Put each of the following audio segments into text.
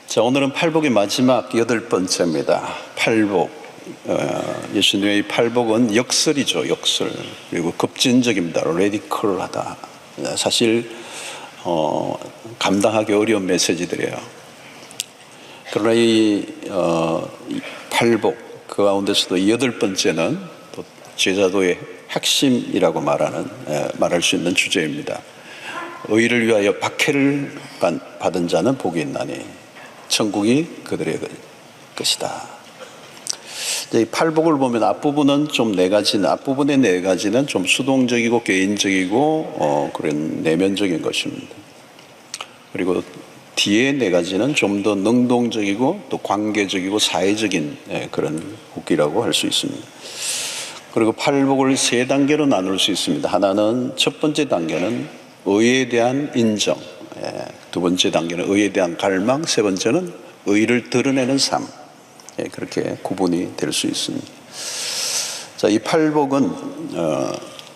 자, 오늘은 팔복의 마지막 8번째입니다. 팔복. 예수님의 팔복은 역설이죠, 역설. 그리고 급진적입니다. 레디컬하다. 사실 감당하기 어려운 메시지들이에요. 그러나 이 팔복 그 가운데서도 8번째는 또 제자도의 핵심이라고 말할 수 있는 주제입니다. 의를 위하여 박해를 받은 자는 복이 있나니 천국이 그들의 것이다. 이 팔복을 보면 앞부분은 좀 앞부분의 네 가지는 좀 수동적이고 개인적이고 그런 내면적인 것입니다. 그리고 뒤에 네 가지는 좀 더 능동적이고 또 관계적이고 사회적인 그런 복이라고 할 수 있습니다. 그리고 팔복을 세 단계로 나눌 수 있습니다. 하나는 첫 번째 단계는 의에 대한 인정, 두 번째 단계는 의에 대한 갈망, 세 번째는 의를 드러내는 삶. 그렇게 구분이 될 수 있습니다. 자, 이 팔복은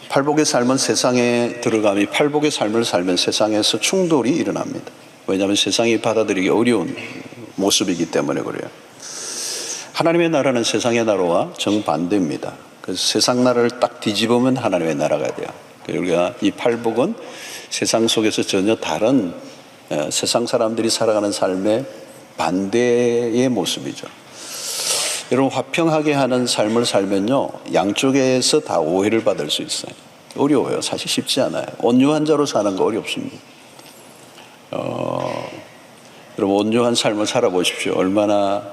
팔복의 삶은 세상에 들어가면 팔복의 삶을 살면 세상에서 충돌이 일어납니다. 왜냐하면 세상이 받아들이기 어려운 모습이기 때문에 그래요. 하나님의 나라는 세상의 나라와 정반대입니다. 그래서 세상 나라를 딱 뒤집으면 하나님의 나라가 돼요. 우리가 이 팔복은 세상 속에서 전혀 다른 세상 사람들이 살아가는 삶의 반대의 모습이죠. 여러분, 화평하게 하는 삶을 살면요, 양쪽에서 다 오해를 받을 수 있어요. 어려워요. 사실 쉽지 않아요. 온유한 자로 사는 거 어렵습니다. 여러분, 온유한 삶을 살아보십시오. 얼마나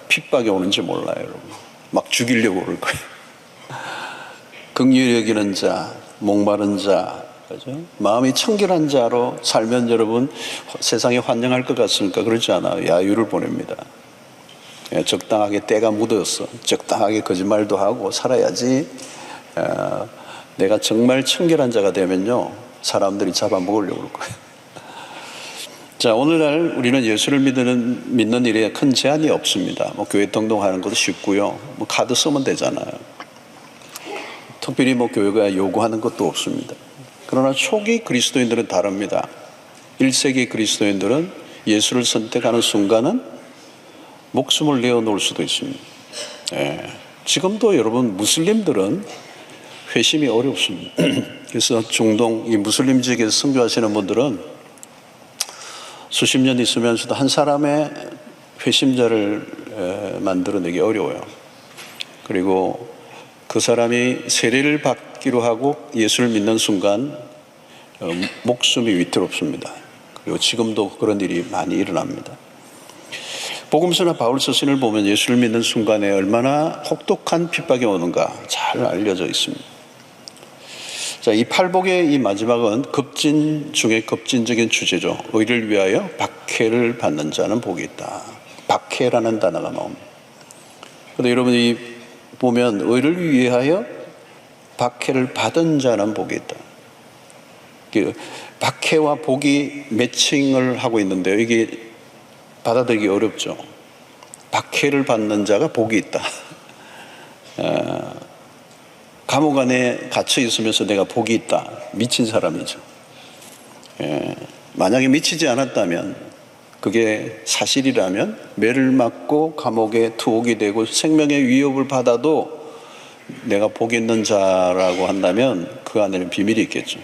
핍박이 오는지 몰라요, 여러분. 막 죽이려고 그럴 거예요. 긍휼히 여기는 자, 목마른 자, 그죠? 마음이 청결한 자로 살면 여러분 세상에 환영할 것 같습니까? 그렇지 않아요. 야유를 보냅니다. 적당하게 때가 묻어서 적당하게 거짓말도 하고 살아야지. 내가 정말 청결한 자가 되면요, 사람들이 잡아먹으려고 그럴 거예요. 자, 오늘날 우리는 예수를 믿는 일에 큰 제한이 없습니다. 교회 등록하는 것도 쉽고요. 카드 쓰면 되잖아요. 특별히 교회가 요구하는 것도 없습니다. 그러나 초기 그리스도인들은 다릅니다. 1세기 그리스도인들은 예수를 선택하는 순간은 목숨을 내어놓을 수도 있습니다. 지금도 여러분 무슬림들은 회심이 어렵습니다. 그래서 중동 이 무슬림 지역에서 선교하시는 분들은 수십 년 있으면서도 한 사람의 회심자를 만들어내기 어려워요. 그리고 그 사람이 세례를 받기로 하고 예수를 믿는 순간 목숨이 위태롭습니다. 그리고 지금도 그런 일이 많이 일어납니다. 복음서나 바울 서신을 보면 예수를 믿는 순간에 얼마나 혹독한 핍박이 오는가 잘 알려져 있습니다. 자, 이 팔복의 이 마지막은 급진 중에 급진적인 주제죠. 의를 위하여 박해를 받는 자는 복이 있다. 박해라는 단어가 나옵니다. 그런데 여러분이 보면 의를 위하여 박해를 받은 자는 복이 있다. 박해와 복이 매칭을 하고 있는데요, 이게 받아들이기 어렵죠. 박해를 받는 자가 복이 있다. 감옥 안에 갇혀 있으면서 내가 복이 있다. 미친 사람이죠. 만약에 미치지 않았다면, 그게 사실이라면 매를 맞고 감옥에 투옥이 되고 생명의 위협을 받아도 내가 복 있는 자라고 한다면 그 안에는 비밀이 있겠죠.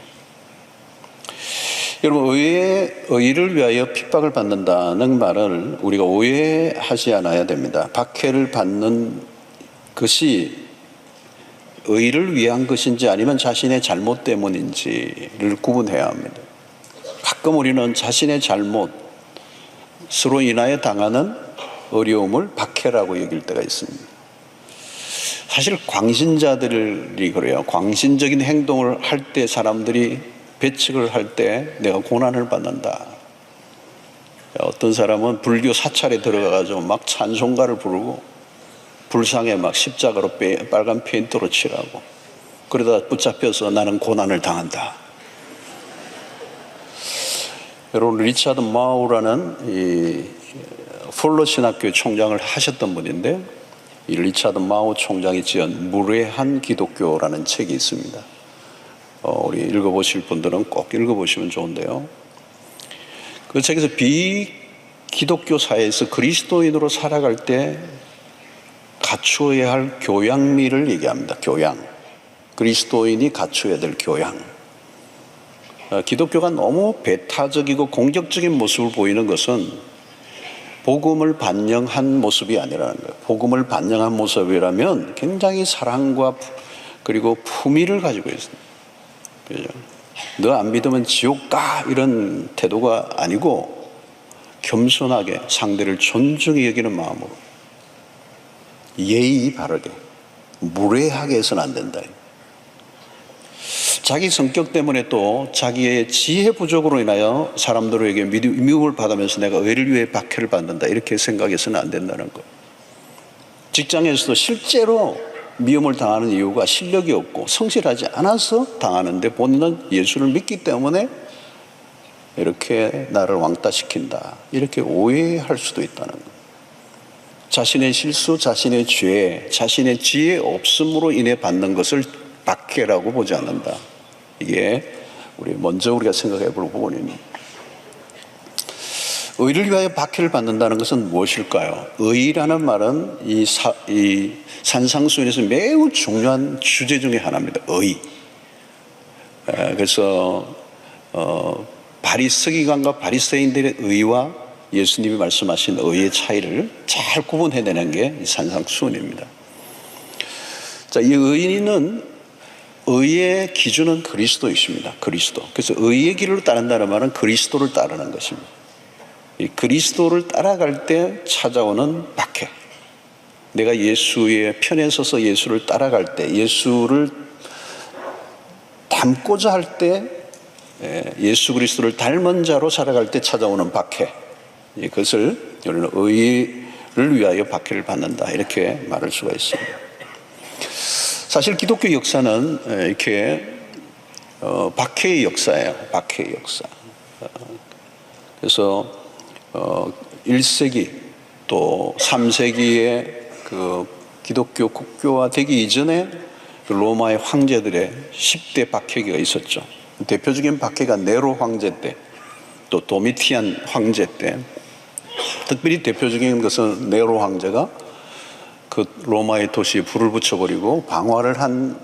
여러분, 의를 위하여 핍박을 받는다는 말을 우리가 오해하지 않아야 됩니다. 박해를 받는 것이 의를 위한 것인지 아니면 자신의 잘못 때문인지를 구분해야 합니다. 가끔 우리는 자신의 잘못으로 인하여 당하는 어려움을 박해라고 여길 때가 있습니다. 사실 광신자들이 그래요. 광신적인 행동을 할 때 사람들이 배척을 할 때 내가 고난을 받는다. 어떤 사람은 불교 사찰에 들어가가지고 막 찬송가를 부르고 불상에 막 십자가로 빨간 페인트로 칠하고 그러다 붙잡혀서 나는 고난을 당한다. 여러분, 리차드 마우라는 이 폴로 신학교의 총장을 하셨던 분인데, 이 리차드 마우 총장이 지은 무례한 기독교라는 책이 있습니다. 우리 읽어보실 분들은 꼭 읽어보시면 좋은데요. 그 책에서 기독교 사회에서 그리스도인으로 살아갈 때 갖추어야 할 교양미를 얘기합니다. 교양. 그리스도인이 갖추어야 될 교양. 기독교가 너무 배타적이고 공격적인 모습을 보이는 것은 복음을 반영한 모습이 아니라는 거예요. 복음을 반영한 모습이라면 굉장히 사랑과 그리고 품위를 가지고 있습니다. 그죠? 너 안 믿으면 지옥 가 이런 태도가 아니고 겸손하게 상대를 존중히 여기는 마음으로 예의 바르게 무례하게 해서는 안 된다. 자기 성격 때문에 또 자기의 지혜 부족으로 인하여 사람들에게 미움을 받으면서 내가 의를 위해 박해를 받는다 이렇게 생각해서는 안 된다는 거. 직장에서도 실제로 미움을 당하는 이유가 실력이 없고 성실하지 않아서 당하는데 본인은 예수를 믿기 때문에 이렇게 나를 왕따시킨다 이렇게 오해할 수도 있다는 거. 자신의 실수, 자신의 죄, 자신의 지혜 없음으로 인해 받는 것을 박해라고 보지 않는다. 이게 먼저 우리가 생각해 볼 부분입니다. 의를 위하여 박해를 받는다는 것은 무엇일까요? 의라는 말은 이 산상수훈에서 매우 중요한 주제 중에 하나입니다. 의. 그래서 서기관과 바리새인들의 의와 예수님이 말씀하신 의의 차이를 잘 구분해내는 게 이 산상수훈입니다. 자, 이 의의 기준은 그리스도이십니다. 그리스도. 그래서 의의 길을 따른다는 말은 그리스도를 따르는 것입니다. 이 그리스도를 따라갈 때 찾아오는 박해. 내가 예수의 편에 서서 예수를 따라갈 때, 예수를 닮고자 할 때, 예수 그리스도를 닮은 자로 살아갈 때 찾아오는 박해. 그것을 우리는 의를 위하여 박해를 받는다 이렇게 말할 수가 있습니다. 사실 기독교 역사는 이렇게 박해의 역사예요. 박해의 역사. 그래서 1세기 또 3세기에 그 기독교 국교화되기 이전에 그 로마의 황제들의 10대 박해기가 있었죠. 대표적인 박해가 네로 황제 때, 또 도미티안 황제 때, 특별히 대표적인 것은 네로 황제가 그 로마의 도시에 불을 붙여버리고 방화를 한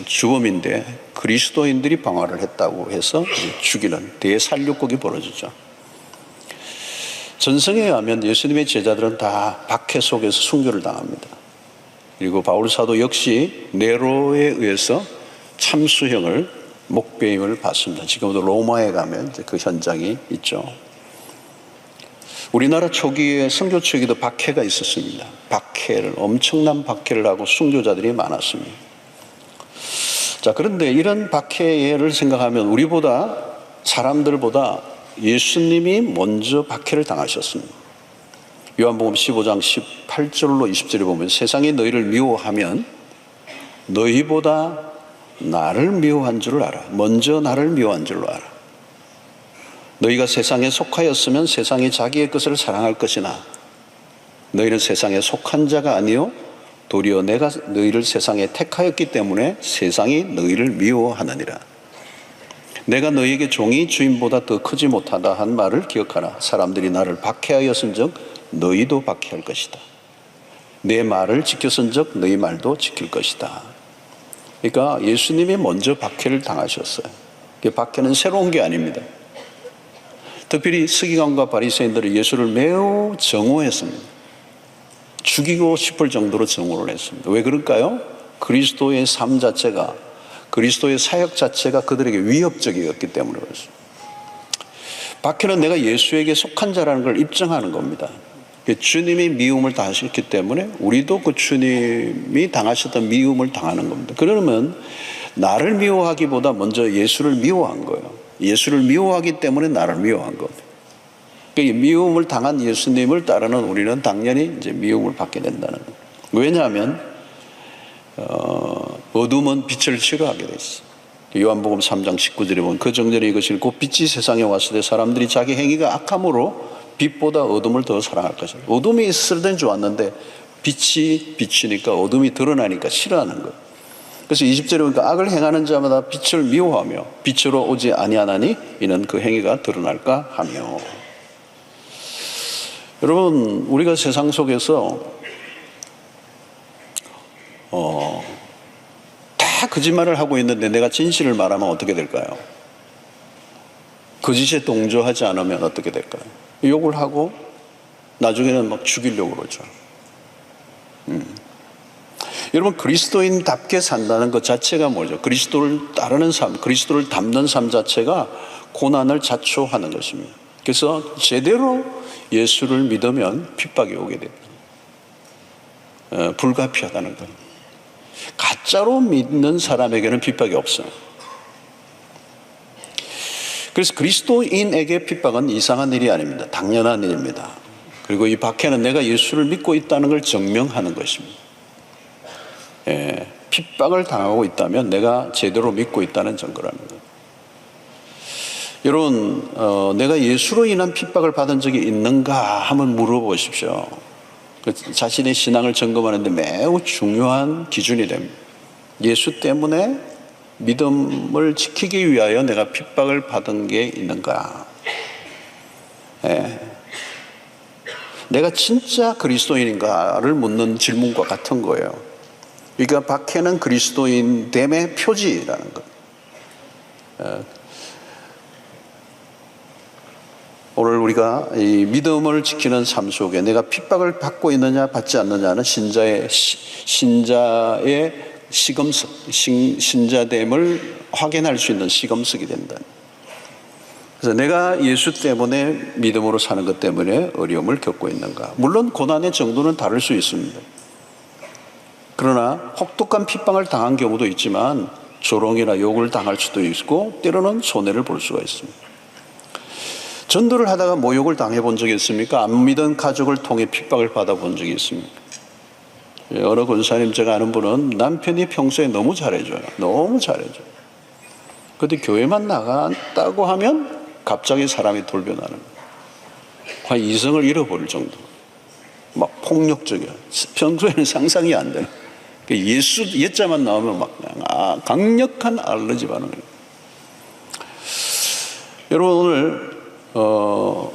주범인데 그리스도인들이 방화를 했다고 해서 죽이는 대살육국이 벌어지죠. 전성에 의하면 예수님의 제자들은 다 박해 속에서 순교를 당합니다. 그리고 바울 사도 역시 네로에 의해서 참수형을 목배임을 받습니다. 지금도 로마에 가면 그 현장이 있죠. 우리나라 초기에 선교 초기도 박해가 있었습니다. 엄청난 박해를 하고 순교자들이 많았습니다. 자, 그런데 이런 박해를 생각하면 사람들보다 예수님이 먼저 박해를 당하셨습니다. 요한복음 15장 18절로 20절에 보면 세상이 너희를 미워하면 너희보다 나를 미워한 줄 알아. 먼저 나를 미워한 줄 알아. 너희가 세상에 속하였으면 세상이 자기의 것을 사랑할 것이나 너희는 세상에 속한 자가 아니요 도리어 내가 너희를 세상에 택하였기 때문에 세상이 너희를 미워하느니라. 내가 너희에게 종이 주인보다 더 크지 못하다 한 말을 기억하라. 사람들이 나를 박해하였은즉 너희도 박해할 것이다. 내 말을 지켰은즉 너희 말도 지킬 것이다. 그러니까 예수님이 먼저 박해를 당하셨어요. 박해는 새로운 게 아닙니다. 특별히 서기관과 바리새인들은 예수를 매우 정오했습니다. 죽이고 싶을 정도로 정오를 했습니다. 왜 그럴까요? 그리스도의 삶 자체가, 그리스도의 사역 자체가 그들에게 위협적이었기 때문에 그렇습니다. 박해는 내가 예수에게 속한 자라는 걸 입증하는 겁니다. 주님이 미움을 당하셨기 때문에 우리도 그 주님이 당하셨던 미움을 당하는 겁니다. 그러면 나를 미워하기보다 먼저 예수를 미워한 거예요. 예수를 미워하기 때문에 나를 미워한 겁니다. 미움을 당한 예수님을 따르는 우리는 당연히 이제 미움을 받게 된다는 거예요. 왜냐하면 어둠은 빛을 싫어하게 돼 있어요. 요한복음 3장 19절에 보면 그 정전에 이것이 곧 빛이 세상에 왔을 때 사람들이 자기 행위가 악함으로 빛보다 어둠을 더 사랑할 것이다. 어둠이 있을 땐 좋았는데 빛이 비치니까 어둠이 드러나니까 싫어하는 거예요. 그래서 20절에 보니까 악을 행하는 자마다 빛을 미워하며 빛으로 오지 아니하나니 이는 그 행위가 드러날까 하며. 여러분, 우리가 세상 속에서 다 거짓말을 하고 있는데 내가 진실을 말하면 어떻게 될까요? 거짓에 동조하지 않으면 어떻게 될까요? 욕을 하고 나중에는 막 죽이려고 그러죠. 여러분, 그리스도인답게 산다는 것 자체가 뭐죠? 그리스도를 따르는 삶, 그리스도를 닮는 삶 자체가 고난을 자초하는 것입니다. 그래서 제대로 예수를 믿으면 핍박이 오게 됩니다. 불가피하다는 것. 가짜로 믿는 사람에게는 핍박이 없어요. 그래서 그리스도인에게 핍박은 이상한 일이 아닙니다. 당연한 일입니다. 그리고 이 박해는 내가 예수를 믿고 있다는 걸 증명하는 것입니다. 핍박을 당하고 있다면 내가 제대로 믿고 있다는 증거랍니다. 여러분, 내가 예수로 인한 핍박을 받은 적이 있는가 한번 물어보십시오. 자신의 신앙을 점검하는데 매우 중요한 기준이 됩니다. 예수 때문에 믿음을 지키기 위하여 내가 핍박을 받은 게 있는가? 내가 진짜 그리스도인인가를 묻는 질문과 같은 거예요. 그러니까 박해는 그리스도인됨의 표지라는 것. 오늘 우리가 이 믿음을 지키는 삶 속에 내가 핍박을 받고 있느냐 받지 않느냐는 신자의 시금석, 신자됨을 확인할 수 있는 시금석이 된다. 그래서 내가 예수 때문에 믿음으로 사는 것 때문에 어려움을 겪고 있는가? 물론 고난의 정도는 다를 수 있습니다. 그러나 혹독한 핍박을 당한 경우도 있지만 조롱이나 욕을 당할 수도 있고 때로는 손해를 볼 수가 있습니다. 전도를 하다가 모욕을 당해본 적이 있습니까? 안 믿은 가족을 통해 핍박을 받아본 적이 있습니까? 어느 권사님 제가 아는 분은 남편이 평소에 너무 잘해줘요. 너무 잘해줘요. 그런데 교회만 나갔다고 하면 갑자기 사람이 돌변하는 거예요. 한 이성을 잃어버릴 정도. 막 폭력적이야. 평소에는 상상이 안 되는. 예수 예자만 나오면 막 강력한 알러지 반응을. 여러분, 오늘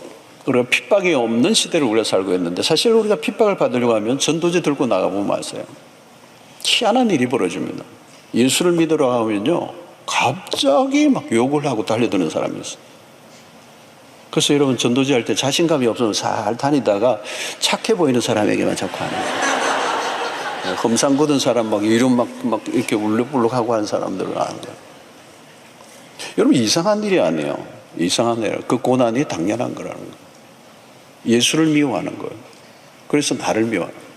우리가 핍박이 없는 시대를 우리가 살고 있는데 사실 우리가 핍박을 받으려고 하면 전도제 들고 나가보면 아세요. 희한한 일이 벌어집니다. 예수를 믿으러 가면요 갑자기 막 욕을 하고 달려드는 사람이 있어요. 그래서 여러분, 전도제 할 때 자신감이 없으면 살 다니다가 착해 보이는 사람에게만 자꾸 하는 거예요. 험상 굳은 사람 막 이름 막 이렇게 울룩불룩하고 하는 사람들은 안 돼요. 여러분, 이상한 일이 아니에요. 이상한 일. 그 고난이 당연한 거라는 거예요. 예수를 미워하는 거예요. 그래서 나를 미워하는 거예요.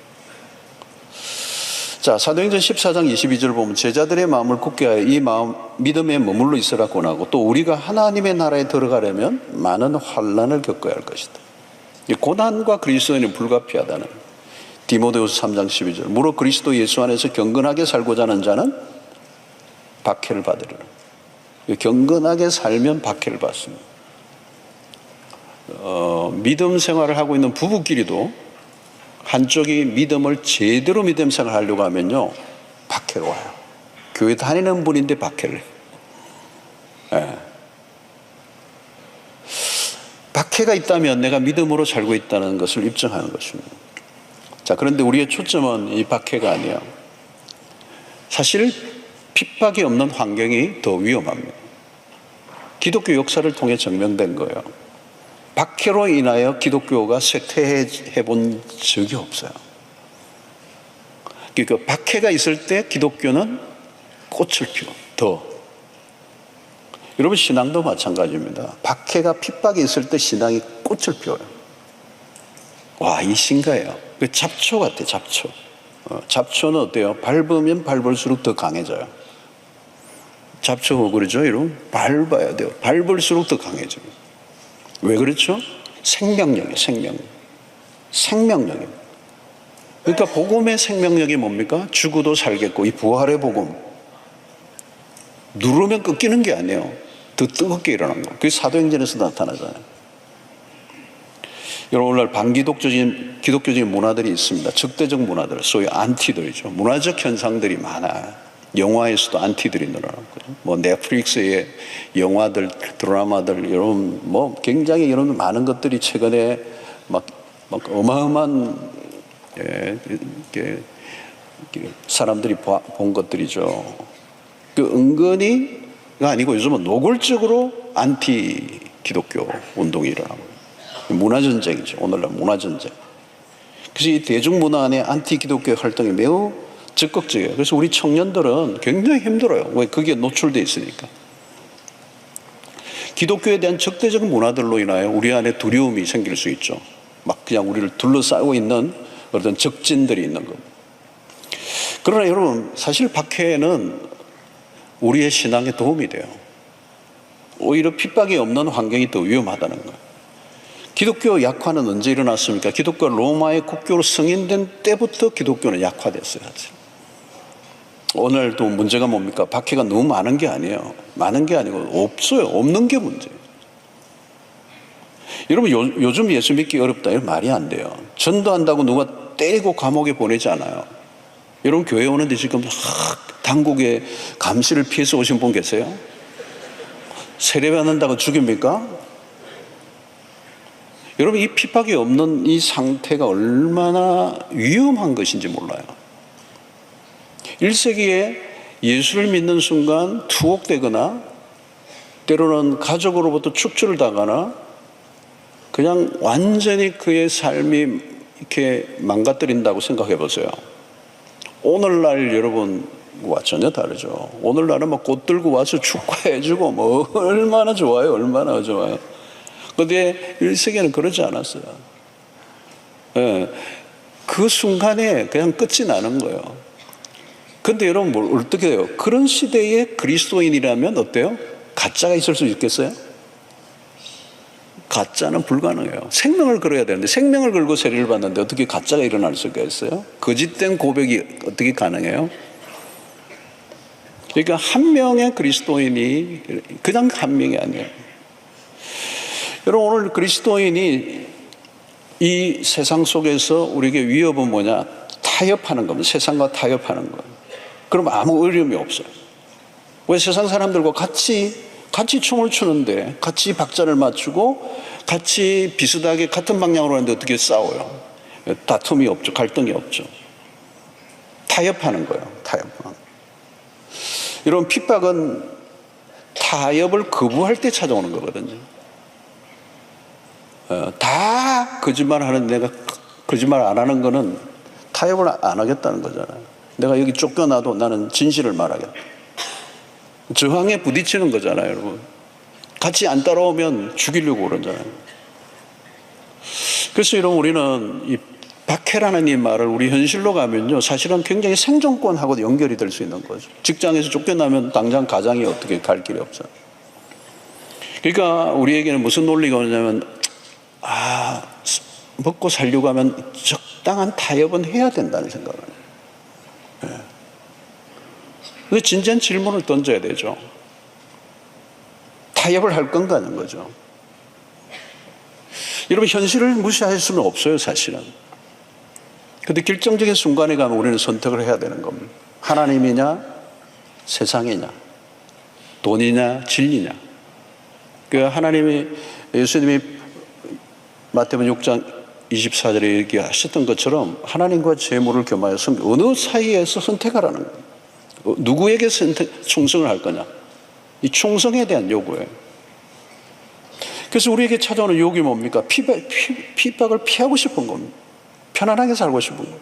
자, 사도행전 14장 22절 보면 제자들의 마음을 굳게 하여 이 마음 믿음에 머물러 있으라 권하고 또 우리가 하나님의 나라에 들어가려면 많은 환난을 겪어야 할 것이다. 이 고난과 그리스도인은 불가피하다는 거예요. 디모데후서 3장 12절 무릇 그리스도 예수 안에서 경건하게 살고자 하는 자는 박해를 받으리라. 경건하게 살면 박해를 받습니다. 믿음 생활을 하고 있는 부부끼리도 한쪽이 믿음을 제대로 믿음 생활을 하려고 하면요 박해로 와요. 교회 다니는 분인데 박해를 해요. 박해가 있다면 내가 믿음으로 살고 있다는 것을 입증하는 것입니다. 자, 그런데 우리의 초점은 이 박해가 아니에요. 사실 핍박이 없는 환경이 더 위험합니다. 기독교 역사를 통해 증명된 거예요. 박해로 인하여 기독교가 쇠퇴해 본 적이 없어요. 그러니까 박해가 있을 때 기독교는 꽃을 피워 더. 여러분, 신앙도 마찬가지입니다. 박해가 핍박이 있을 때 신앙이 꽃을 피워요. 와, 이 신가예요. 잡초 같아, 잡초. 잡초는 어때요? 밟으면 밟을수록 더 강해져요. 잡초가 그러죠, 여러분? 밟아야 돼요. 밟을수록 더 강해져요. 왜 그렇죠? 생명력이에요, 생명력. 생명력입니다. 그러니까 복음의 생명력이 뭡니까? 죽어도 살겠고, 이 부활의 복음. 누르면 꺾이는 게 아니에요. 더 뜨겁게 일어난 거. 그게 사도행전에서 나타나잖아요. 여러분, 오늘날 기독교적인 문화들이 있습니다. 적대적 문화들, 소위 안티들이죠. 문화적 현상들이 많아요. 영화에서도 안티들이 늘어나고, 뭐 넷플릭스의 영화들, 드라마들, 여러분, 뭐 굉장히 여러분 많은 것들이 최근에 막 막 어마어마한 사람들이 본 것들이죠. 그 은근히가 아니고 요즘은 노골적으로 안티 기독교 운동이 일어나고 문화전쟁이죠. 오늘날 문화전쟁. 그래서 이 대중문화 안에 안티 기독교 활동이 매우 적극적이에요. 그래서 우리 청년들은 굉장히 힘들어요. 왜? 거기에 노출되어 있으니까. 기독교에 대한 적대적인 문화들로 인하여 우리 안에 두려움이 생길 수 있죠. 막 그냥 우리를 둘러싸고 있는 어떤 적진들이 있는 겁니다. 그러나 여러분, 사실 박해는 우리의 신앙에 도움이 돼요. 오히려 핍박이 없는 환경이 더 위험하다는 거예요. 기독교 약화는 언제 일어났습니까? 기독교가 로마의 국교로 승인된 때부터 기독교는 약화됐어요. 오늘도 문제가 뭡니까? 박해가 너무 많은 게 아니에요. 많은 게 아니고 없어요. 없는 게 문제예요. 여러분, 요즘 예수 믿기 어렵다. 이런 말이 안 돼요. 전도한다고 누가 때리고 감옥에 보내지 않아요. 여러분, 교회 오는데 지금 당국의 감시를 피해서 오신 분 계세요? 세례받는다고 죽입니까? 여러분, 이 핍박이 없는 이 상태가 얼마나 위험한 것인지 몰라요. 1세기에 예수를 믿는 순간 투옥되거나 때로는 가족으로부터 축출을 당하거나 그냥 완전히 그의 삶이 이렇게 망가뜨린다고 생각해 보세요. 오늘날 여러분과 전혀 다르죠. 오늘날은 막 꽃 들고 와서 축하해주고 뭐 얼마나 좋아요. 얼마나 좋아요. 그런데 1세기에는 그러지 않았어요. 예, 그 순간에 그냥 끝이 나는 거예요. 근데 여러분 어떻게 해요? 그런 시대에 그리스도인이라면 어때요? 가짜가 있을 수 있겠어요? 가짜는 불가능해요. 생명을 걸어야 되는데 생명을 걸고 세례를 받는데 어떻게 가짜가 일어날 수가 있어요? 거짓된 고백이 어떻게 가능해요? 그러니까 한 명의 그리스도인이 그냥 한 명이 아니에요. 여러분, 오늘 그리스도인이 이 세상 속에서 우리에게 위협은 뭐냐? 타협하는 겁니다. 세상과 타협하는 거예요. 그럼 아무 어려움이 없어요. 왜? 세상 사람들과 같이 춤을 추는데 같이 박자를 맞추고 같이 비슷하게 같은 방향으로 하는데 어떻게 싸워요? 다툼이 없죠. 갈등이 없죠. 타협하는 거예요. 타협하는. 여러분, 핍박은 타협을 거부할 때 찾아오는 거거든요. 다 거짓말하는 내가 거짓말 안 하는 거는 타협을 안 하겠다는 거잖아요. 내가 여기 쫓겨나도 나는 진실을 말하겠다. 저항에 부딪히는 거잖아요, 여러분. 같이 안 따라오면 죽이려고 그러잖아요. 그래서 여러분, 우리는 이 박해라는 이 말을 우리 현실로 가면요, 사실은 굉장히 생존권하고 연결이 될 수 있는 거죠. 직장에서 쫓겨나면 당장 가장이 어떻게 갈 길이 없어요. 그러니까 우리에게는 무슨 논리가 오냐면, 먹고 살려고 하면 적당한 타협은 해야 된다는 생각을 해요. 근데 진지한 질문을 던져야 되죠. 타협을 할 건가는 거죠. 여러분, 현실을 무시할 수는 없어요, 사실은. 근데 결정적인 순간에 가면 우리는 선택을 해야 되는 겁니다. 하나님이냐, 세상이냐, 돈이냐, 진리냐. 그 하나님이, 예수님이 마태복음 6장 24절에 얘기하셨던 것처럼 하나님과 재물을 겸하여서 어느 사이에서 선택하라는 거예요. 누구에게 충성을 할 거냐? 이 충성에 대한 요구예요. 그래서 우리에게 찾아오는 유혹이 뭡니까? 핍박을 피하고 싶은 겁니다. 편안하게 살고 싶은 겁니다.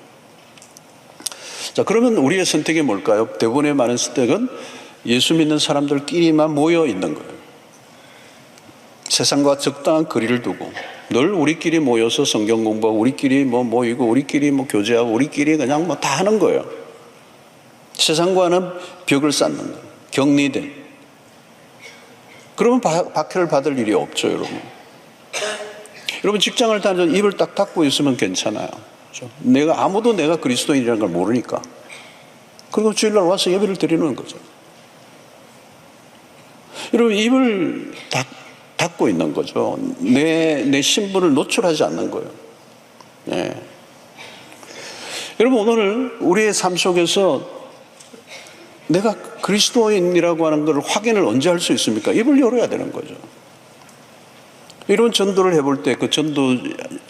자, 그러면 우리의 선택이 뭘까요? 대부분의 많은 선택은 예수 믿는 사람들끼리만 모여 있는 거예요. 세상과 적당한 거리를 두고 늘 우리끼리 모여서 성경 공부하고 우리끼리 모이고 우리끼리 교제하고 우리끼리 그냥 다 하는 거예요. 세상과는 벽을 쌓는 거예요. 격리된. 그러면 박해를 받을 일이 없죠, 여러분. 여러분, 직장을 다니면서 입을 딱 닫고 있으면 괜찮아요. 그렇죠? 아무도 내가 그리스도인이라는 걸 모르니까. 그리고 주일날 와서 예배를 드리는 거죠. 여러분, 입을 닫고 있는 거죠. 내 신분을 노출하지 않는 거예요. 네. 여러분, 오늘 우리의 삶 속에서 내가 그리스도인이라고 하는 걸 확인을 언제 할 수 있습니까? 입을 열어야 되는 거죠. 이런 전도를 해볼 때 그 전도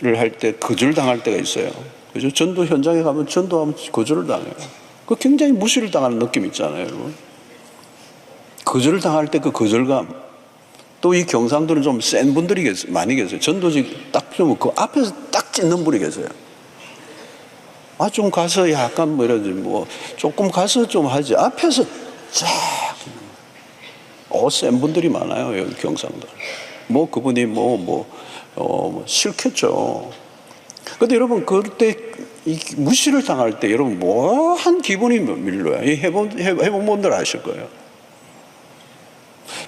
할 때 거절당할 때가 있어요. 그죠? 전도 현장에 가면 전도하면 거절을 당해요. 그 굉장히 무시를 당하는 느낌 있잖아요, 여러분. 거절을 당할 때 그 거절감. 또 이 경상도는 좀 센 분들이 많이 계세요. 전도직 딱 보면 그 앞에서 딱 찢는 분이 계세요. 아, 좀 가서 약간 뭐 이러지, 뭐, 조금 가서 좀 하지. 앞에서 쫙. 센 분들이 많아요, 여기 경상도. 뭐, 그분이 싫겠죠. 근데 여러분, 그럴 때, 이 무시를 당할 때, 여러분, 한 기분이 밀려요. 해본 분들 아실 거예요.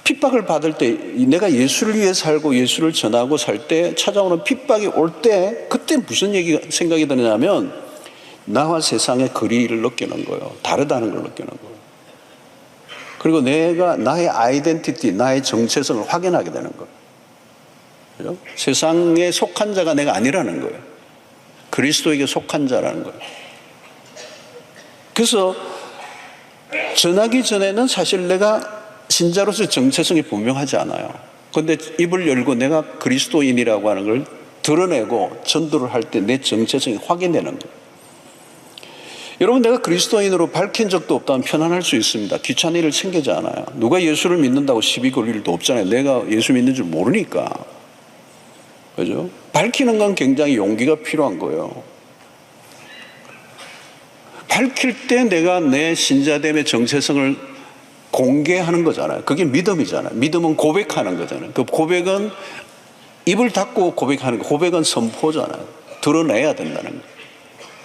핍박을 받을 때, 내가 예수를 위해 살고 예수를 전하고 살 때 찾아오는 핍박이 올 때, 그때 무슨 생각이 드냐면, 나와 세상의 거리를 느끼는 거예요. 다르다는 걸 느끼는 거예요. 그리고 내가 나의 아이덴티티, 나의 정체성을 확인하게 되는 거예요. 그죠? 세상에 속한 자가 내가 아니라는 거예요. 그리스도에게 속한 자라는 거예요. 그래서 전하기 전에는 사실 내가 신자로서 정체성이 분명하지 않아요. 그런데 입을 열고 내가 그리스도인이라고 하는 걸 드러내고 전도를 할 때 내 정체성이 확인되는 거예요. 여러분, 내가 그리스도인으로 밝힌 적도 없다면 편안할 수 있습니다. 귀찮은 일을 챙기지 않아요. 누가 예수를 믿는다고 시비 걸 일도 없잖아요. 내가 예수 믿는 줄 모르니까. 그죠? 밝히는 건 굉장히 용기가 필요한 거예요. 밝힐 때 내가 내 신자됨의 정체성을 공개하는 거잖아요. 그게 믿음이잖아요. 믿음은 고백하는 거잖아요. 그 고백은 입을 닫고 고백하는 거, 고백은 선포잖아요. 드러내야 된다는 거.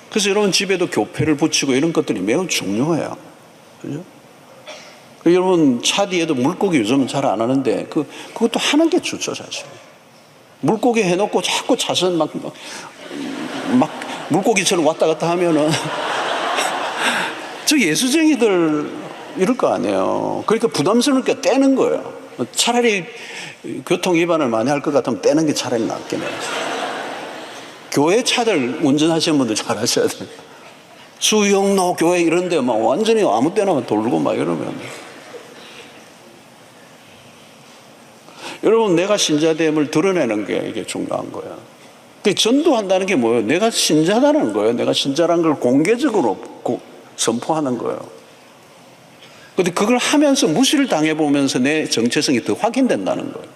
그래서 여러분 집에도 교패를 붙이고 이런 것들이 매우 중요해요. 그죠? 여러분 차 뒤에도 물고기 요즘은 잘 안 하는데 그것도 하는 게 좋죠, 사실. 물고기 해놓고 자꾸 차선 막 물고기처럼 왔다 갔다 하면은 저 예수쟁이들 이럴 거 아니에요. 그러니까 부담스러우니까 떼는 거예요. 차라리 교통 위반을 많이 할 것 같으면 떼는 게 차라리 낫긴 해요. 교회 차들 운전하시는 분들 잘 하셔야 돼요. 수영로 교회 이런 데 막 완전히 아무 때나 돌고 막 이러면. 여러분, 내가 신자됨을 드러내는 게 이게 중요한 거예요. 전도한다는 게 뭐예요? 내가 신자라는 거예요. 내가 신자라는 걸 공개적으로 선포하는 거예요. 근데 그걸 하면서 무시를 당해보면서 내 정체성이 더 확인된다는 거예요.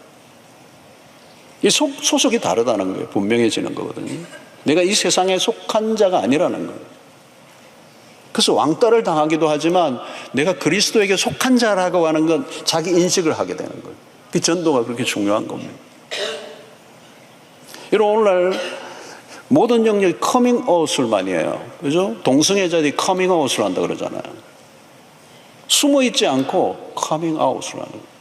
이 소속이 다르다는 거예요. 분명해지는 거거든요. 내가 이 세상에 속한 자가 아니라는 거예요. 그래서 왕따를 당하기도 하지만 내가 그리스도에게 속한 자라고 하는 건 자기 인식을 하게 되는 거예요. 그 전도가 그렇게 중요한 겁니다. 여러분, 오늘날 모든 영역이 커밍아웃을 많이 해요. 그죠? 동성애자들이 커밍아웃을 한다 그러잖아요. 숨어 있지 않고 커밍아웃을 하는 거예요.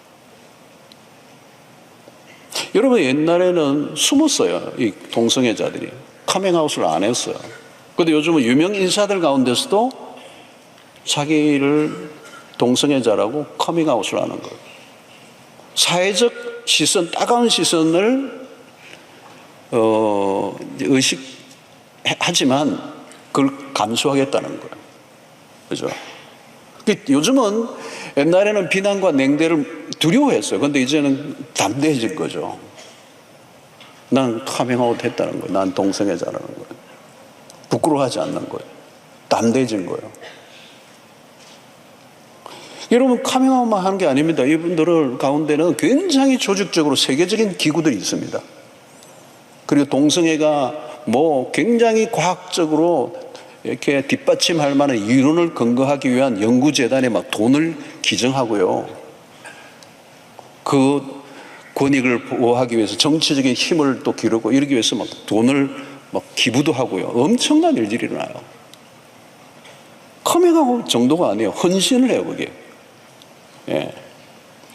여러분, 옛날에는 숨었어요. 이 동성애자들이. 커밍아웃을 안 했어요. 그런데 요즘은 유명 인사들 가운데서도 자기를 동성애자라고 커밍아웃을 하는 거예요. 사회적 시선, 따가운 시선을 의식하지만 그걸 감수하겠다는 거예요. 그죠? 요즘은 옛날에는 비난과 냉대를 두려워했어요. 그런데 이제는 담대해진 거죠. 난 커밍아웃 했다는 거예요. 난 동성애자라는 거예요. 부끄러워하지 않는 거예요. 담대해진 거예요. 여러분, 커밍아웃만 하는 게 아닙니다. 이분들 가운데는 굉장히 조직적으로 세계적인 기구들이 있습니다. 그리고 동성애가 굉장히 과학적으로 이렇게 뒷받침할 만한 이론을 근거하기 위한 연구재단에 막 돈을 기증하고요. 그 권익을 보호하기 위해서 정치적인 힘을 또 기르고 이러기 위해서 막 돈을 막 기부도 하고요. 엄청난 일들이 일어나요. 커밍아웃 정도가 아니에요. 헌신을 해요, 그게. 예.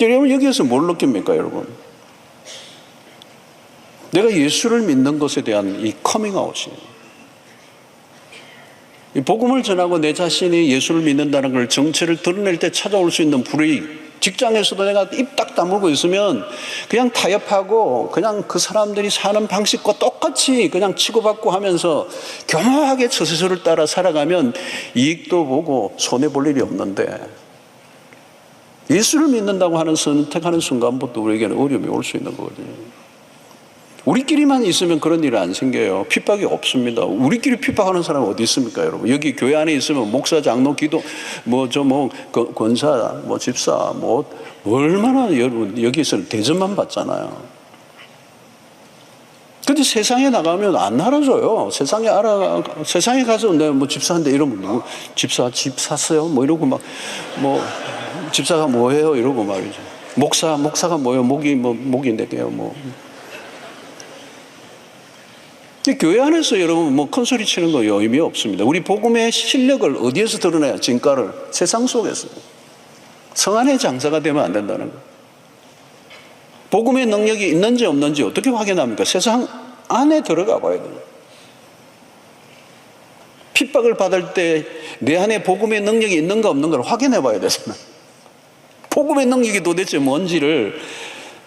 여러분, 여기에서 뭘 느낍니까, 여러분? 내가 예수를 믿는 것에 대한 이 커밍아웃이에요. 이 복음을 전하고 내 자신이 예수를 믿는다는 걸 정체를 드러낼 때 찾아올 수 있는 불이익. 직장에서도 내가 입 딱 다물고 있으면 그냥 타협하고 그냥 그 사람들이 사는 방식과 똑같이 그냥 치고받고 하면서 교묘하게 처세술을 따라 살아가면 이익도 보고 손해볼 일이 없는데, 예수를 믿는다고 하는 선택하는 순간부터 우리에게는 어려움이 올 수 있는 거거든요. 우리끼리만 있으면 그런 일은 안 생겨요. 핍박이 없습니다. 우리끼리 핍박하는 사람 어디 있습니까, 여러분? 여기 교회 안에 있으면 목사, 장로, 기도, 권사, 집사, 얼마나 여러분 여기서 대접만 받잖아요. 근데 세상에 나가면 안 알아줘요. 세상에 가서 내가 집사인데 이러면 누구 집사 집 샀어요? 이러고 집사가 뭐예요? 이러고 말이죠. 목사가 뭐예요? 목인데 교회 안에서 여러분 큰 소리 치는 거 의미 없습니다. 우리 복음의 실력을 어디에서 드러내야 진가를? 세상 속에서. 성 안의 장사가 되면 안 된다는 거. 복음의 능력이 있는지 없는지 어떻게 확인합니까? 세상 안에 들어가 봐야 돼요. 핍박을 받을 때 내 안에 복음의 능력이 있는가 없는가를 확인해 봐야 되잖아요. 복음의 능력이 도대체 뭔지를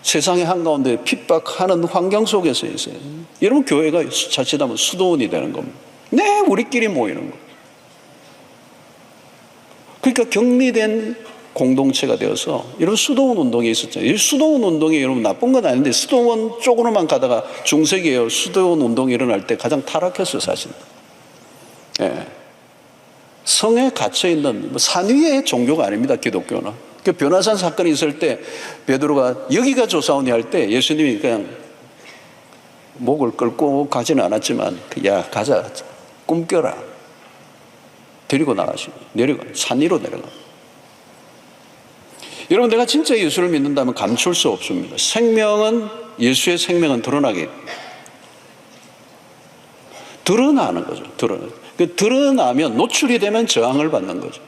세상의 한가운데 핍박하는 환경 속에서 있어요. 여러분 교회가 자칫하면 수도원이 되는 겁니다. 우리끼리 모이는 거. 그러니까 격리된 공동체가 되어서 여러분 수도원 운동이 있었잖아요. 이 수도원 운동이 여러분 나쁜 건 아닌데 수도원 쪽으로만 가다가 중세기에 수도원 운동이 일어날 때 가장 타락했어요, 사실. 예. 성에 갇혀 있는 산 위의 종교가 아닙니다, 기독교는. 그 변화산 사건이 있을 때 베드로가 여기가 조사원이 할 때 예수님이 그냥 목을 끌고 가지는 않았지만 야 가자 꿈껴라 데리고 나가시고 산 위로 내려가. 여러분 내가 진짜 예수를 믿는다면 감출 수 없습니다. 예수의 생명은 드러나는 거죠. 드러나면 노출이 되면 저항을 받는 거죠.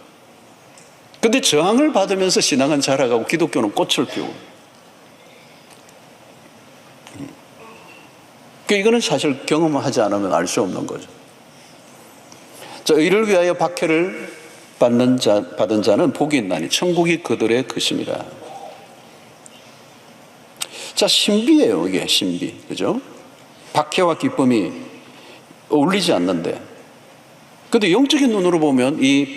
근데 저항을 받으면서 신앙은 자라가고 기독교는 꽃을 피우고. 이거는 사실 경험하지 않으면 알 수 없는 거죠. 의를 위하여 박해를 받은 자는 복이 있나니 천국이 그들의 것입니다. 신비예요, 이게 신비. 그죠? 박해와 기쁨이 어울리지 않는데. 근데 영적인 눈으로 보면 이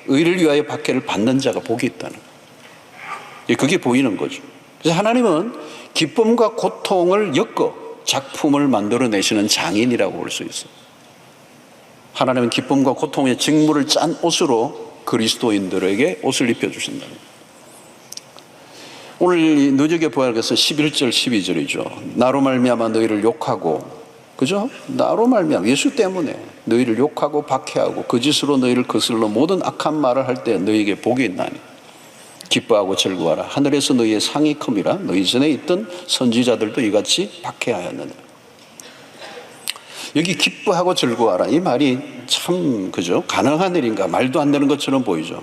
의를 위하여 박해를 받는 자가 복이 있다는 거예요. 그게 보이는 거죠. 그래서 하나님은 기쁨과 고통을 엮어 작품을 만들어내시는 장인이라고 볼 수 있어요. 하나님은 기쁨과 고통의 직무를 짠 옷으로 그리스도인들에게 옷을 입혀주신다. 오늘 누적의 부활에서 11절 12절이죠. 나로 말미암아 너희를 욕하고, 그죠? 나로 말미암아 예수 때문에 너희를 욕하고 박해하고 거짓으로 너희를 거슬러 모든 악한 말을 할 때 너희에게 복이 있나니 기뻐하고 즐거워하라. 하늘에서 너희의 상이 큼이라. 너희 전에 있던 선지자들도 이같이 박해하였느니라. 여기 기뻐하고 즐거워하라 이 말이 참 그죠? 가능한 일인가? 말도 안 되는 것처럼 보이죠.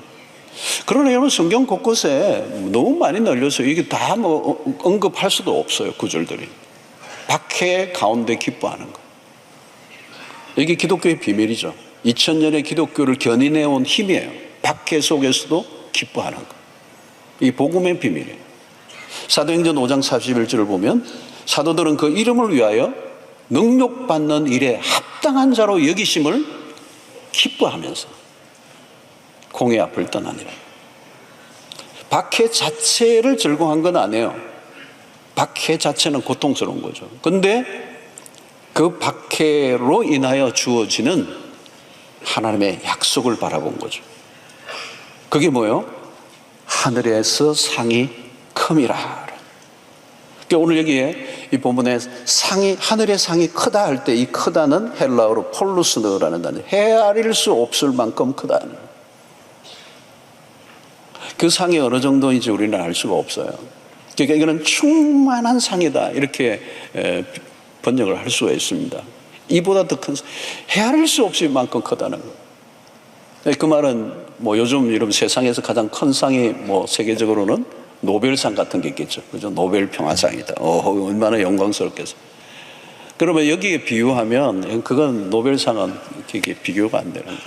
그러나 여러분 성경 곳곳에 너무 많이 널려서 이게 다 언급할 수도 없어요. 구절들이. 박해 가운데 기뻐하는 거. 이게 기독교의 비밀이죠. 2000년의 기독교를 견인해온 힘이에요. 박해 속에서도 기뻐하는 거. 이 복음의 비밀이에요. 사도행전 5장 41절을 보면 사도들은 그 이름을 위하여 능욕받는 일에 합당한 자로 여기심을 기뻐하면서 공의 앞을 떠나니라. 박해 자체를 즐거워한 건 아니에요. 박해 자체는 고통스러운 거죠. 그런데 그 박해로 인하여 주어지는 하나님의 약속을 바라본 거죠. 그게 뭐예요? 하늘에서 상이 큼이라. 그러니까 오늘 여기에 이 본문에 하늘의 상이 크다 할 때 이 크다는 헬라어로 폴루스너라는 단어, 헤아릴 수 없을 만큼 크다. 그 상이 어느 정도인지 우리는 알 수가 없어요. 그러니까 이거는 충만한 상이다 이렇게 번역을 할 수가 있습니다. 이보다 더 큰 헤아릴 수 없을 만큼 크다는 거. 그 말은 요즘 이런 세상에서 가장 큰 상이 세계적으로는 노벨상 같은 게 있겠죠. 그죠? 노벨 평화상이다. 얼마나 영광스럽겠어. 그러면 여기에 비유하면 그건 노벨상은 이게 비교가 안 되는 거예요.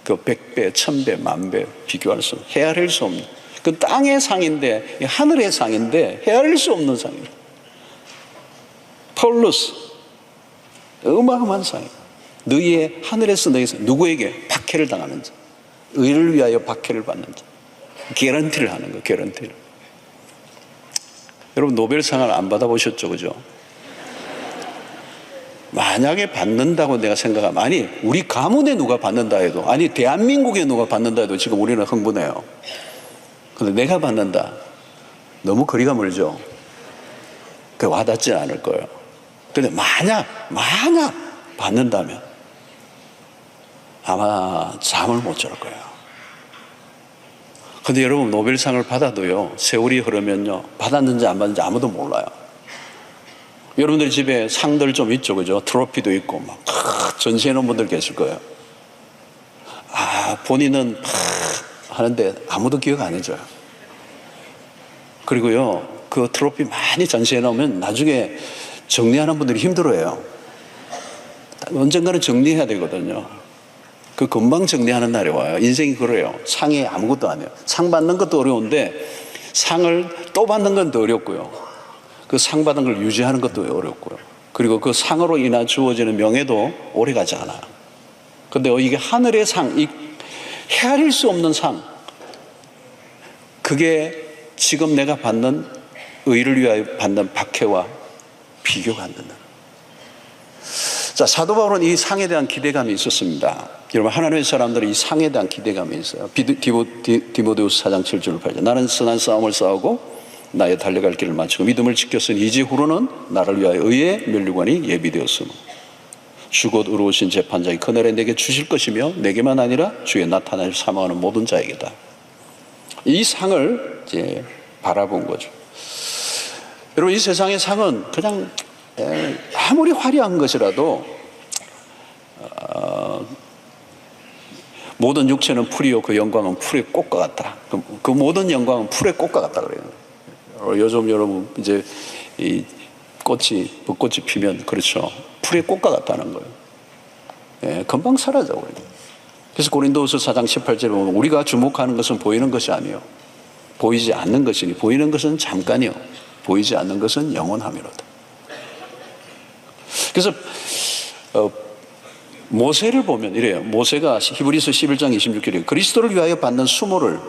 그 100배, 1000배, 10,000배 비교할 수 없는, 헤아릴 수 없는. 그 땅의 상인데, 하늘의 상인데 헤아릴 수 없는 상이에요. 폴루스. 어마어마한 상이에요. 너희의 하늘에서 너희에서 누구에게 박해를 당하는 자, 의를 위하여 박해를 받는 자, 개런티를 하는 거, 개런티를. 여러분 노벨상을 안 받아보셨죠, 그죠? 만약에 받는다고 내가 생각하면, 아니 우리 가문에 누가 받는다 해도, 아니 대한민국에 누가 받는다 해도 지금 우리는 흥분해요. 근데 내가 받는다, 너무 거리가 멀죠. 그 와닿지 않을 거예요. 근데 만약 받는다면 아마 잠을 못 잘 거예요. 근데 여러분, 노벨상을 받아도요, 세월이 흐르면요, 받았는지 안 받았는지 아무도 몰라요. 여러분들 집에 상들 좀 있죠, 그죠? 트로피도 있고 막 전시해 놓은 분들 계실 거예요. 본인은 하는데 아무도 기억 안 해줘요. 그리고요, 그 트로피 많이 전시해 놓으면 나중에 정리하는 분들이 힘들어해요. 언젠가는 정리해야 되거든요. 그 금방 정리하는 날이 와요. 인생이 그래요. 상이 아무것도 안 해요. 상 받는 것도 어려운데 상을 또 받는 건 더 어렵고요. 그 상 받은 걸 유지하는 것도 어렵고요. 그리고 그 상으로 인해 주어지는 명예도 오래가지 않아요. 근데 이게 하늘의 상, 이 헤아릴 수 없는 상, 그게 지금 내가 받는, 의를 위하여 받는 박해와 비교가 안 된다. 자, 사도 바울은 이 상에 대한 기대감이 있었습니다. 여러분, 하나님의 사람들은 이 상에 대한 기대감이 있어요. 디모데후서 4장 7절 8절. 나는 선한 싸움을 싸우고 나의 달려갈 길을 마치고 믿음을 지켰으니 이제 후로는 나를 위하여 의의 면류관이 예비되었으므로 주 곧 의로우신 재판장이 그날에 내게 주실 것이며 내게만 아니라 주의 나타나실 사망하는 모든 자에게다. 이 상을 이제 바라본 거죠. 여러분, 이 세상의 상은 그냥 아무리 화려한 것이라도 모든 육체는 풀이요 그 영광은 풀의 꽃과 같다. 그 모든 영광은 풀의 꽃과 같다 그래요. 요즘 여러분 이제 이 벚꽃이 피면 그렇죠. 풀의 꽃과 같다는 거예요. 금방 사라져 버려요. 그래서 고린도후서 4장 18절에 보면 우리가 주목하는 것은 보이는 것이 아니요 보이지 않는 것이니 보이는 것은 잠깐이요 보이지 않는 것은 영원함이로다. 그래서 모세를 보면 이래요. 모세가 히브리서 11장 26절에 그리스도를 위하여 받는 수모를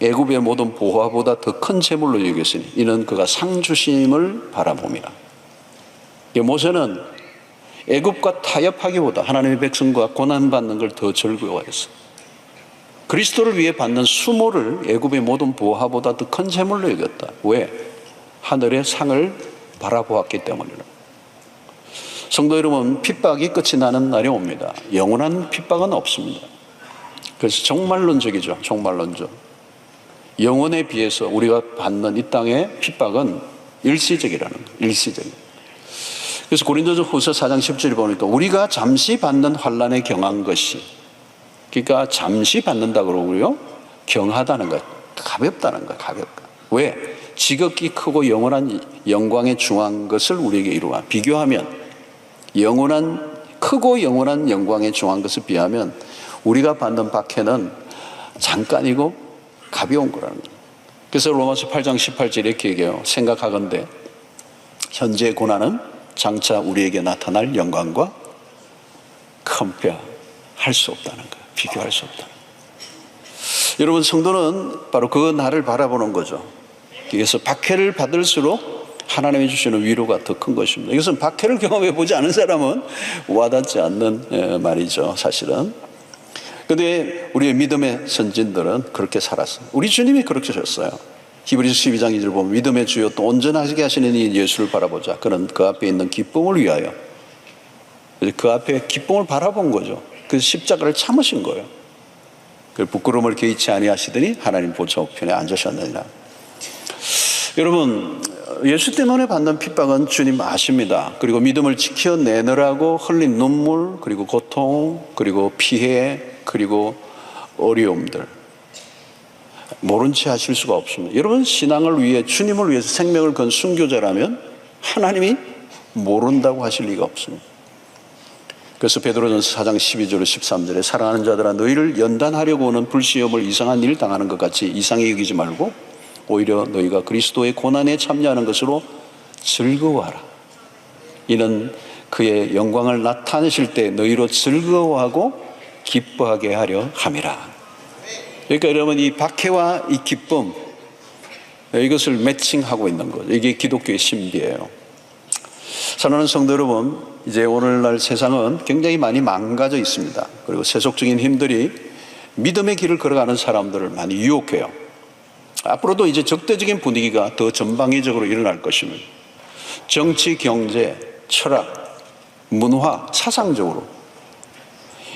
애굽의 모든 보화보다 더 큰 재물로 여겼으니 이는 그가 상 주심을 바라봅니다. 모세는 애굽과 타협하기보다 하나님의 백성과 고난받는 걸 더 즐거워했어요. 그리스도를 위해 받는 수모를 애굽의 모든 보화보다 더 큰 재물로 여겼다. 왜? 하늘의 상을 바라보았기 때문이다. 성도 여러분, 핍박이 끝이 나는 날이 옵니다. 영원한 핍박은 없습니다. 그래서 종말론적이죠. 종말론적. 영혼에 비해서 우리가 받는 이 땅의 핍박은 일시적이라는 거예요. 일시적. 그래서 고린도후서 4장 10절에 보니까 우리가 잠시 받는 환난에 경한 것이, 그러니까 잠시 받는다 그러고요, 경하다는 거예요. 가볍다는 거예요. 가볍다. 왜? 지극히 크고 영원한 영광에 중한 것을 우리에게 이루어. 비교하면 영원한 크고 영원한 영광에 중한 것을 비하면 우리가 받는 박해는 잠깐이고 가벼운 거라는 거예요. 그래서 로마서 8장 18절에 이렇게 얘기해요. 생각하건대 현재의 고난은 장차 우리에게 나타날 영광과 컴페어할 수 없다는 거예요. 비교할 수 없다는 거예요. 여러분, 성도는 바로 그 날을 바라보는 거죠. 그래서 박해를 받을수록 하나님이 주시는 위로가 더 큰 것입니다. 이것은 박해를 경험해 보지 않은 사람은 와닿지 않는 말이죠, 사실은. 그런데 우리의 믿음의 선진들은 그렇게 살았어요. 우리 주님이 그렇게 하셨어요. 히브리서 12장 2절 보면 믿음의 주여 또 온전하게 하시는 이 예수를 바라보자. 그는 그 앞에 있는 기쁨을 위하여, 그 앞에 기쁨을 바라본 거죠. 그래서 십자가를 참으신 거예요. 그 부끄러움을 개의치 아니하시더니 하나님 보좌 우편에 앉으셨느니라. 여러분, 예수 때문에 받는 핍박은 주님 아십니다. 그리고 믿음을 지켜내느라고 흘린 눈물, 그리고 고통, 그리고 피해, 그리고 어려움들 모른 채 하실 수가 없습니다. 여러분, 신앙을 위해, 주님을 위해서 생명을 건 순교자라면 하나님이 모른다고 하실 리가 없습니다. 그래서 베드로전서 4장 12절 13절에 사랑하는 자들아 너희를 연단하려고 오는 불시험을 이상한 일 당하는 것 같이 이상히 여기지 말고 오히려 너희가 그리스도의 고난에 참여하는 것으로 즐거워하라. 이는 그의 영광을 나타내실 때 너희로 즐거워하고 기뻐하게 하려 함이라. 그러니까 여러분, 이 박해와 이 기쁨, 이것을 매칭하고 있는 거죠. 이게 기독교의 신비예요. 사랑하는 성도 여러분, 이제 오늘날 세상은 굉장히 많이 망가져 있습니다. 그리고 세속적인 힘들이 믿음의 길을 걸어가는 사람들을 많이 유혹해요. 앞으로도 이제 적대적인 분위기가 더 전방위적으로 일어날 것입니다. 정치, 경제, 철학, 문화, 사상적으로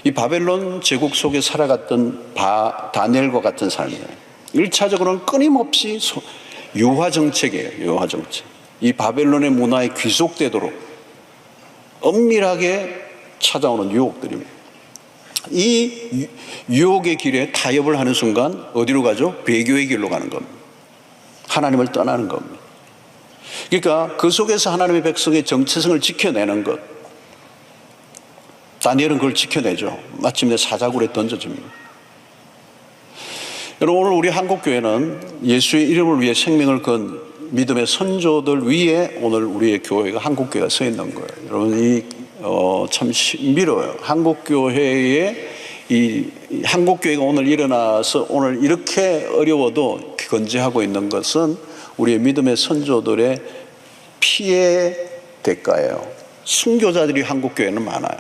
이 바벨론 제국 속에 살아갔던 다니엘과 같은 삶이에요. 1차적으로는 끊임없이 유화 정책이에요. 유화 정책. 이 바벨론의 문화에 귀속되도록 엄밀하게 찾아오는 유혹들입니다. 이 유혹의 길에 타협을 하는 순간 어디로 가죠? 배교의 길로 가는 겁니다. 하나님을 떠나는 겁니다. 그러니까 그 속에서 하나님의 백성의 정체성을 지켜내는 것, 다니엘은 그걸 지켜내죠. 마침내 사자굴에 던져집니다. 여러분, 오늘 우리 한국교회는 예수의 이름을 위해 생명을 건 믿음의 선조들 위에 오늘 우리의 교회가 한국교회가 서 있는 거예요. 여러분, 참 신비로워요. 한국교회가 오늘 일어나서 오늘 이렇게 어려워도 건재하고 있는 것은 우리의 믿음의 선조들의 피의 대가예요. 순교자들이 한국교회는 많아요.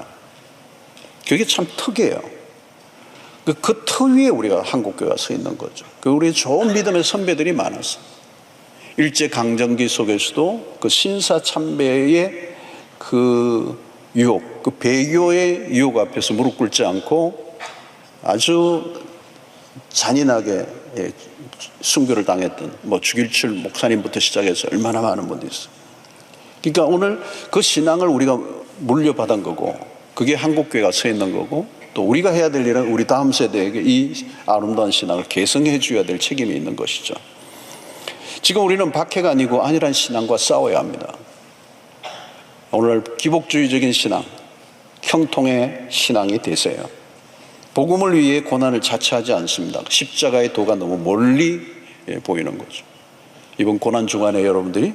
그게 참 특이해요. 그 터 위에 우리가 한국교회가 서 있는 거죠. 우리 좋은 믿음의 선배들이 많았어요. 일제강점기 속에서도 그 신사참배의 그 유혹, 그 배교의 유혹 앞에서 무릎 꿇지 않고 아주 잔인하게 순교를 당했던 주길철 목사님부터 시작해서 얼마나 많은 분들이 있어요. 그러니까 오늘 그 신앙을 우리가 물려받은 거고, 그게 한국교회가 서 있는 거고, 또 우리가 해야 될 일은 우리 다음 세대에게 이 아름다운 신앙을 계승해 줘야 될 책임이 있는 것이죠. 지금 우리는 박해가 아니고 안일한 신앙과 싸워야 합니다. 오늘 기복주의적인 신앙, 형통의 신앙이 대세예요. 복음을 위해 고난을 자처하지 않습니다. 십자가의 도가 너무 멀리 보이는 거죠. 이번 고난 주간에 여러분들이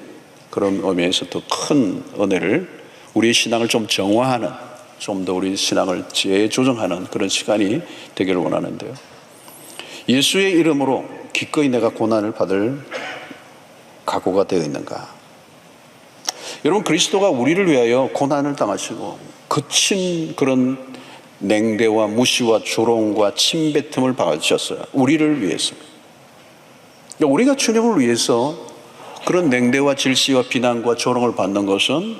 그런 의미에서 더 큰 은혜를, 우리의 신앙을 좀 정화하는, 좀 더 우리 신앙을 재조정하는 그런 시간이 되기를 원하는데요. 예수의 이름으로 기꺼이 내가 고난을 받을 각오가 되어 있는가? 여러분, 그리스도가 우리를 위하여 고난을 당하시고 거친 그런 냉대와 무시와 조롱과 침뱉음을 받으셨어요. 우리를 위해서. 우리가 주님을 위해서 그런 냉대와 질시와 비난과 조롱을 받는 것은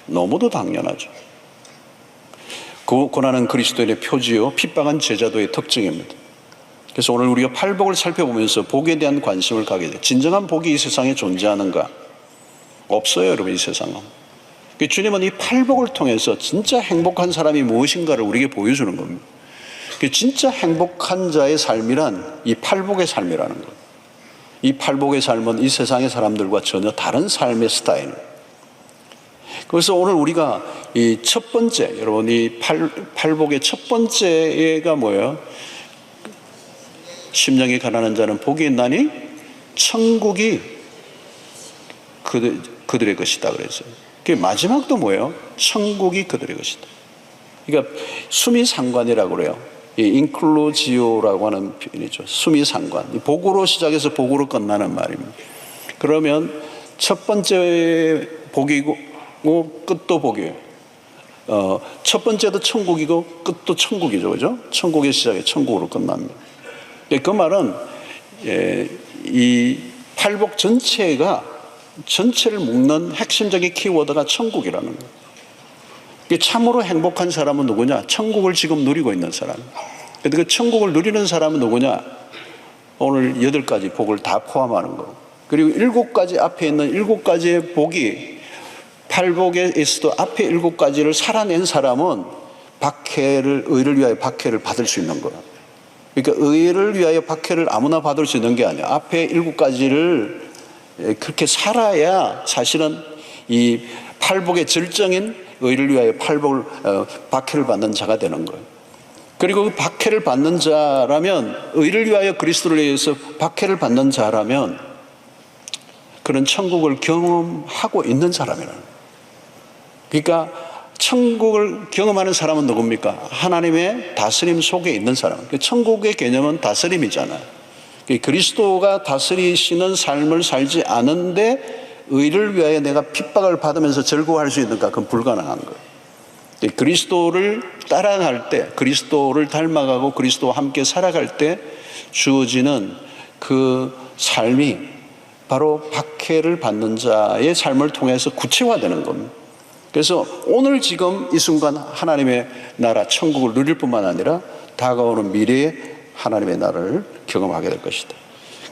너무도 당연하죠. 그 고난은 그리스도인의 표지요, 핍박한 제자도의 특징입니다. 그래서 오늘 우리가 팔복을 살펴보면서 복에 대한 관심을 가게 돼요. 진정한 복이 이 세상에 존재하는가? 없어요, 여러분. 이 세상은. 주님은 이 팔복을 통해서 진짜 행복한 사람이 무엇인가를 우리에게 보여주는 겁니다. 진짜 행복한 자의 삶이란 이 팔복의 삶이라는 거예요. 이 팔복의 삶은 이 세상의 사람들과 전혀 다른 삶의 스타일이에요. 그래서 오늘 우리가 이 첫 번째, 여러분, 이 팔복의 첫 번째가 뭐예요? 심령이 가난한 자는 복이 있나니 천국이 그들의 것이다 그랬어요. 그 마지막도 뭐예요? 천국이 그들의 것이다. 그러니까 수미상관이라고 그래요. 이 인클루지오라고 하는 표현이죠. 수미상관. 복으로 시작해서 복으로 끝나는 말입니다. 그러면 첫 번째 복이고 끝도 복이에요. 첫 번째도 천국이고 끝도 천국이죠, 그죠? 천국의 시작이 천국으로 끝납니다. 그 말은 이 팔복 전체를 묶는 핵심적인 키워드가 천국이라는 거예요. 참으로 행복한 사람은 누구냐? 천국을 지금 누리고 있는 사람. 근데 그 천국을 누리는 사람은 누구냐? 오늘 8가지 복을 다 포함하는 거고, 그리고 7가지 앞에 있는 7가지의 복이, 팔복에 있어도 앞에 7가지를 살아낸 사람은 의를 위하여 박해를 받을 수 있는 거예요. 그러니까 의를 위하여 박해를 아무나 받을 수 있는 게 아니야. 앞에 7가지를 그렇게 살아야 사실은 이 팔복의 절정인 의를 위하여 박해를 받는 자가 되는 거예요. 그리고 그 박해를 받는 자라면, 의를 위하여 그리스도를 위해서 박해를 받는 자라면 그런 천국을 경험하고 있는 사람이라는 거예요. 그러니까 천국을 경험하는 사람은 누굽니까? 하나님의 다스림 속에 있는 사람. 천국의 개념은 다스림이잖아요. 그리스도가 다스리시는 삶을 살지 않은데 의를 위하여 내가 핍박을 받으면서 즐거워할 수 있는가? 그건 불가능한 거예요. 그리스도를 따라갈 때, 그리스도를 닮아가고 그리스도와 함께 살아갈 때 주어지는 그 삶이 바로 박해를 받는 자의 삶을 통해서 구체화되는 겁니다. 그래서 오늘 지금 이 순간 하나님의 나라 천국을 누릴 뿐만 아니라 다가오는 미래에 하나님의 나라를 경험하게 될 것이다.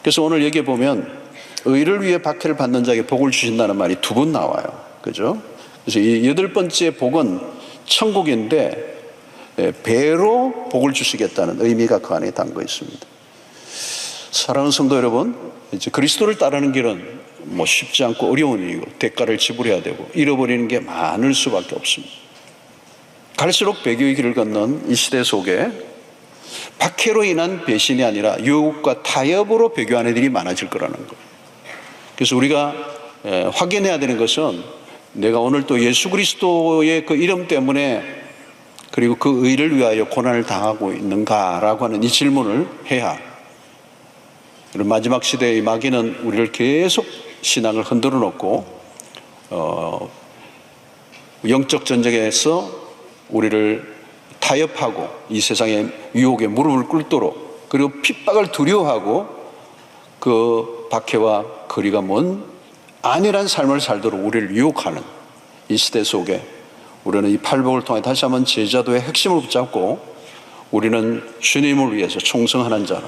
그래서 오늘 여기에 보면 의를 위해 박해를 받는 자에게 복을 주신다는 말이 두 번 나와요. 그죠? 그래서 이 8번째 복은 천국인데 배로 복을 주시겠다는 의미가 그 안에 담겨 있습니다. 사랑하는 성도 여러분, 이제 그리스도를 따르는 길은 쉽지 않고 어려운 일이고 대가를 지불해야 되고 잃어버리는 게 많을 수밖에 없습니다. 갈수록 배교의 길을 걷는 이 시대 속에 박해로 인한 배신이 아니라 유혹과 타협으로 배교하는 일이 많아질 거라는 거예요. 그래서 우리가 확인해야 되는 것은 내가 오늘 또 예수 그리스도의 그 이름 때문에 그리고 그 의를 위하여 고난을 당하고 있는가라고 하는 이 질문을 해야, 마지막 시대의 마귀는 우리를 계속 신앙을 흔들어 놓고 영적 전쟁에서 우리를 타협하고 이 세상의 유혹에 무릎을 꿇도록, 그리고 핍박을 두려워하고 그 박해와 거리가 먼 안일한 삶을 살도록 우리를 유혹하는 이 시대 속에 우리는 이 팔복을 통해 다시 한번 제자도의 핵심을 붙잡고 우리는 주님을 위해서 충성하는 자로,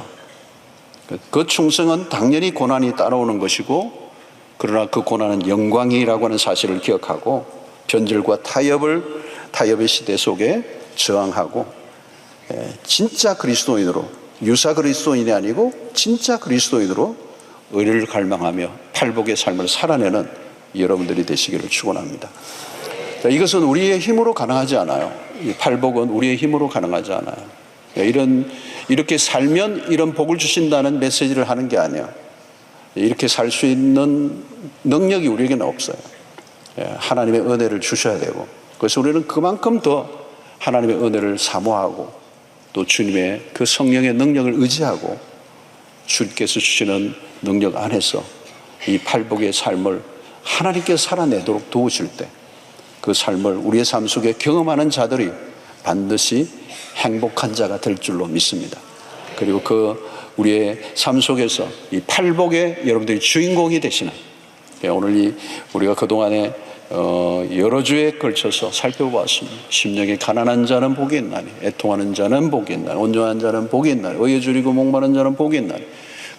그 충성은 당연히 고난이 따라오는 것이고, 그러나 그 고난은 영광이라고 하는 사실을 기억하고 변절과 타협의 시대 속에 저항하고 진짜 그리스도인으로, 유사 그리스도인이 아니고 진짜 그리스도인으로 의를 갈망하며 팔복의 삶을 살아내는 여러분들이 되시기를 축원합니다. 이것은 우리의 힘으로 가능하지 않아요. 이 팔복은 우리의 힘으로 가능하지 않아요. 이렇게 살면 이런 복을 주신다는 메시지를 하는 게 아니에요. 이렇게 살 수 있는 능력이 우리에게는 없어요. 하나님의 은혜를 주셔야 되고, 그래서 우리는 그만큼 더 하나님의 은혜를 사모하고 또 주님의 그 성령의 능력을 의지하고 주께서 주시는 능력 안에서 이 팔복의 삶을 하나님께 살아내도록 도우실 때 그 삶을 우리의 삶 속에 경험하는 자들이 반드시 행복한 자가 될 줄로 믿습니다. 그리고 우리의 삶 속에서 이 팔복의 여러분들이 주인공이 되시는, 오늘 우리가 그동안에 여러 주에 걸쳐서 살펴보았습니다. 심령이 가난한 자는 복이 있나니, 애통하는 자는 복이 있나니, 온전한 자는 복이 있나니, 의에 줄이고 목마른 자는 복이 있나니,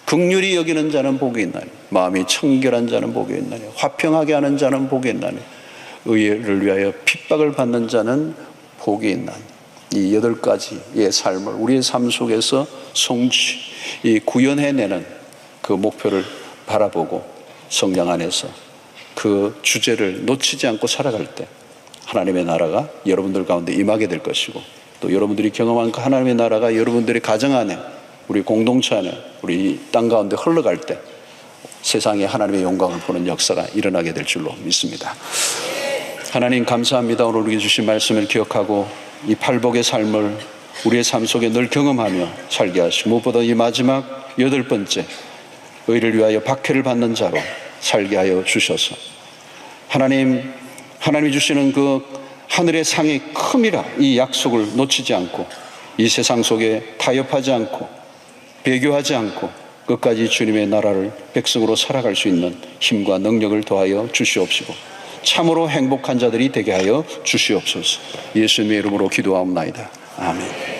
긍휼히 여기는 자는 복이 있나니, 마음이 청결한 자는 복이 있나니, 화평하게 하는 자는 복이 있나니, 의를 위하여 핍박을 받는 자는 복이 있나니. 이 8가지의 삶을 우리의 삶 속에서 이 구현해내는 그 목표를 바라보고 성령 안에서 그 주제를 놓치지 않고 살아갈 때 하나님의 나라가 여러분들 가운데 임하게 될 것이고, 또 여러분들이 경험한 그 하나님의 나라가 여러분들의 가정 안에, 우리 공동체 안에, 우리 땅 가운데 흘러갈 때 세상에 하나님의 영광을 보는 역사가 일어나게 될 줄로 믿습니다. 하나님 감사합니다. 오늘 우리에게 주신 말씀을 기억하고 이 팔복의 삶을 우리의 삶 속에 늘 경험하며 살게 하시고, 무엇보다 이 마지막 8번째 의를 위하여 박해를 받는 자로 살게 하여 주셔서 하나님이 주시는 그 하늘의 상이 큼이라 이 약속을 놓치지 않고 이 세상 속에 타협하지 않고 배교하지 않고 끝까지 주님의 나라를 백성으로 살아갈 수 있는 힘과 능력을 더하여 주시옵시고 참으로 행복한 자들이 되게 하여 주시옵소서. 예수님의 이름으로 기도하옵나이다. 아멘.